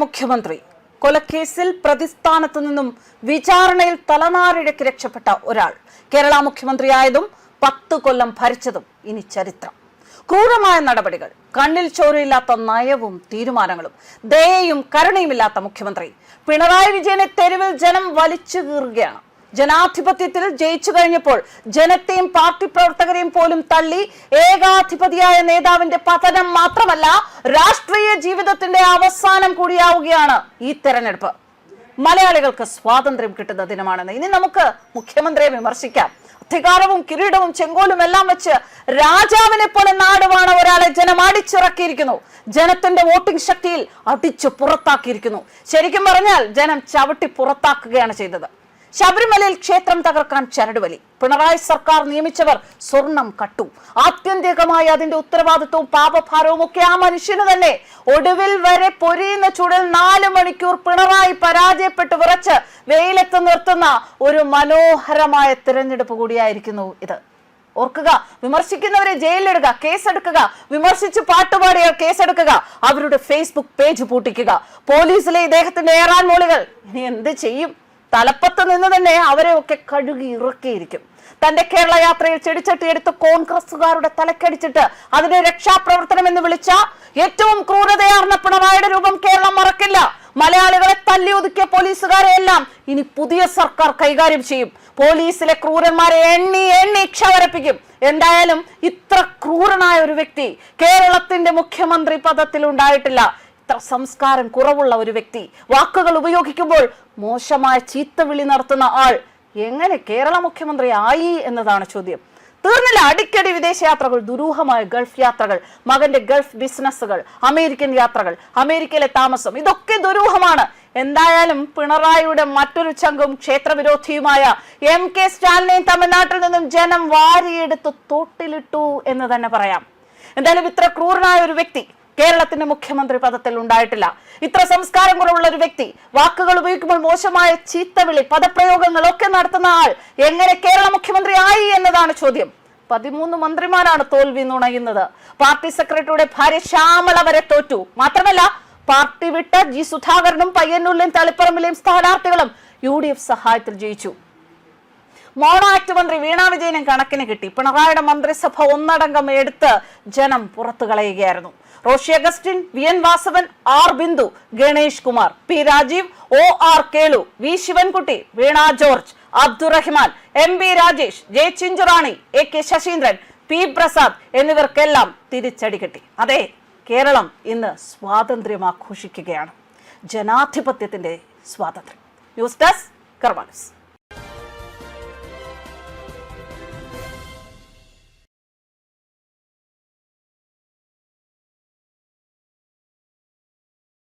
മുഖ്യമന്ത്രി കൊലക്കേസിൽ പ്രതിസ്ഥാനത്തു നിന്നും വിചാരണയിൽ തലനാരിഴയ്ക്ക് രക്ഷപ്പെട്ട ഒരാൾ കേരള മുഖ്യമന്ത്രിയായതും 10 കൊല്ലം ഭരിച്ചതും ഇനി ചരിത്രം. ക്രൂരമായ നടപടികൾ, കണ്ണിൽ ചോരയില്ലാത്ത നയവും തീരുമാനങ്ങളും, ദയയും കരുണയുമില്ലാത്ത മുഖ്യമന്ത്രി പിണറായി വിജയനെ തെരുവിൽ ജനം വലിച്ചു കീറുകയാണ്. ജനാധിപത്യത്തിൽ ജയിച്ചു കഴിഞ്ഞപ്പോൾ ജനത്തെയും പാർട്ടി പ്രവർത്തകരെയും പോലും തള്ളി ഏകാധിപതിയായ നേതാവിന്റെ പതനം മാത്രമല്ല, രാഷ്ട്രീയ ജീവിതത്തിന്റെ അവസാനം കൂടിയാവുകയാണ് ഈ തെരഞ്ഞെടുപ്പ്. മലയാളികൾക്ക് സ്വാതന്ത്ര്യം കിട്ടുന്ന ദിനമാണെന്ന്. ഇനി നമുക്ക് മുഖ്യമന്ത്രിയെ വിമർശിക്കാം. അധികാരവും കിരീടവും ചെങ്കോലും എല്ലാം വെച്ച് രാജാവിനെ പോലെ നാടുവാണ ഒരാളെ ജനം അടിച്ചിറക്കിയിരിക്കുന്നു. ജനത്തിന്റെ വോട്ടിംഗ് ശക്തിയിൽ അടിച്ചു പുറത്താക്കിയിരിക്കുന്നു. ശരിക്കും പറഞ്ഞാൽ ജനം ചവിട്ടി പുറത്താക്കുകയാണ് ചെയ്തത്. ശബരിമലയിൽ ക്ഷേത്രം തകർക്കാൻ ചരടുവലി. പിണറായി സർക്കാർ നിയമിച്ചവർ സ്വർണം കട്ടു. ആത്യന്തികമായി അതിന്റെ ഉത്തരവാദിത്വവും പാപഭാരവും ഒക്കെ ആ മനുഷ്യന് തന്നെ. ഒടുവിൽ വരെ പൊരിയുന്ന ചൂടിൽ 4 മണിക്കൂർ പിണറായി പരാജയപ്പെട്ട് വിറച്ച് വെയിലത്ത് നിർത്തുന്ന ഒരു മനോഹരമായ തിരഞ്ഞെടുപ്പ് കൂടിയായിരിക്കുന്നു ഇത്. ഓർക്കുക, വിമർശിക്കുന്നവരെ ജയിലിലിടുക, കേസെടുക്കുക, വിമർശിച്ച് പാട്ടുപാടിയാൽ കേസെടുക്കുക, അവരുടെ ഫേസ്ബുക്ക് പേജ് പൂട്ടിക്കുക. പോലീസിലെ ഇദ്ദേഹത്തിന്റെ ഏറാൻ മോളികൾ ഇനി എന്ത് ചെയ്യും? തലപ്പത്ത് നിന്ന് തന്നെ അവരെ ഒക്കെ കഴുകി ഇറക്കിയിരിക്കും. തന്റെ കേരള യാത്രയിൽ ചെടിച്ചട്ടി എടുത്ത് കോൺഗ്രസുകാരുടെ തലക്കടിച്ചിട്ട് അതിനെ രക്ഷാപ്രവർത്തനം എന്ന് വിളിച്ച ഏറ്റവും ക്രൂരതയാർന്ന പിണറായിയുടെ രൂപം കേരളം മറക്കില്ല. മലയാളികളെ തല്ലി ഒതുക്കിയ പോലീസുകാരെ എല്ലാം ഇനി പുതിയ സർക്കാർ കൈകാര്യം ചെയ്യും. പോലീസിലെ ക്രൂരന്മാരെ എണ്ണി ക്ഷവരപ്പിക്കും. എന്തായാലും ഇത്ര ക്രൂരനായ ഒരു വ്യക്തി കേരളത്തിന്റെ മുഖ്യമന്ത്രി പദത്തിൽ ഉണ്ടായിട്ടില്ല. ഇത്ര സംസ്കാരം കുറവുള്ള ഒരു വ്യക്തി, വാക്കുകൾ ഉപയോഗിക്കുമ്പോൾ മോശമായ ചീത്തവിളി നടത്തുന്ന ആൾ എങ്ങനെ കേരള മുഖ്യമന്ത്രി ആയി എന്നതാണ് ചോദ്യം. തീർന്നില്ല. അടിക്കടി വിദേശയാത്രകൾ, ദുരൂഹമായ ഗൾഫ് യാത്രകൾ, മകന്റെ ഗൾഫ് ബിസിനസ്സുകൾ, അമേരിക്കൻ യാത്രകൾ, അമേരിക്കയിലെ താമസം, ഇതൊക്കെ ദുരൂഹമാണ്. എന്തായാലും പിണറായിയുടെ മറ്റൊരു ചങ്കും ക്ഷേത്രവിരോധിയുമായ MK സ്റ്റാലിനെയും തമിഴ്നാട്ടിൽ നിന്നും ജനം വാരിയെടുത്ത് തോട്ടിലിട്ടു എന്ന് തന്നെ പറയാം. എന്തായാലും ഇത്ര ക്രൂരനായ ഒരു വ്യക്തി കേരളത്തിന്റെ മുഖ്യമന്ത്രി പദത്തിൽ ഉണ്ടായിട്ടില്ല. ഇത്ര സംസ്കാരം കുറവുള്ള ഒരു വ്യക്തി, വാക്കുകൾ ഉപയോഗിക്കുമ്പോൾ മോശമായ ചീത്തവിളി, പദപ്രയോഗങ്ങൾ ഒക്കെ നടത്തുന്ന ആൾ എങ്ങനെ കേരള മുഖ്യമന്ത്രി ആയി എന്നതാണ് ചോദ്യം. 13 മന്ത്രിമാരാണ് തോൽവി നുണയുന്നത്. പാർട്ടി സെക്രട്ടറിയുടെ ഭാര്യ ശ്യാമള വരെ തോറ്റു. മാത്രമല്ല, പാർട്ടി വിട്ട G സുധാകരനും പയ്യന്നൂരിലെയും തളിപ്പറമ്പിലെയും സ്ഥാനാർത്ഥികളും UDF സഹായത്തിൽ ജയിച്ചു. മോണോ ആക്ട് മന്ത്രി വീണ വിജയനും കണക്കിന് കിട്ടി. പിണറായിയുടെ മന്ത്രിസഭ ഒന്നടങ്കം എടുത്ത് ജനം പുറത്തു കളയുകയായിരുന്നു. Roshy Augustine, VN Vasavan, R Bindu, Ganesh Kumar, P Rajeev, OR Kelu, V Sivankutty, Veena George, Abdurahiman, MB Rajesh, J Chinchurani, AK Saseendran, P Prasad എന്നിവർക്കെല്ലാം തിരിച്ചടി കിട്ടി. അതെ, കേരളം ഇന്ന് സ്വാതന്ത്ര്യം ആഘോഷിക്കുകയാണ്. ജനാധിപത്യത്തിന്റെ സ്വാതന്ത്ര്യം. News desk, Karma news.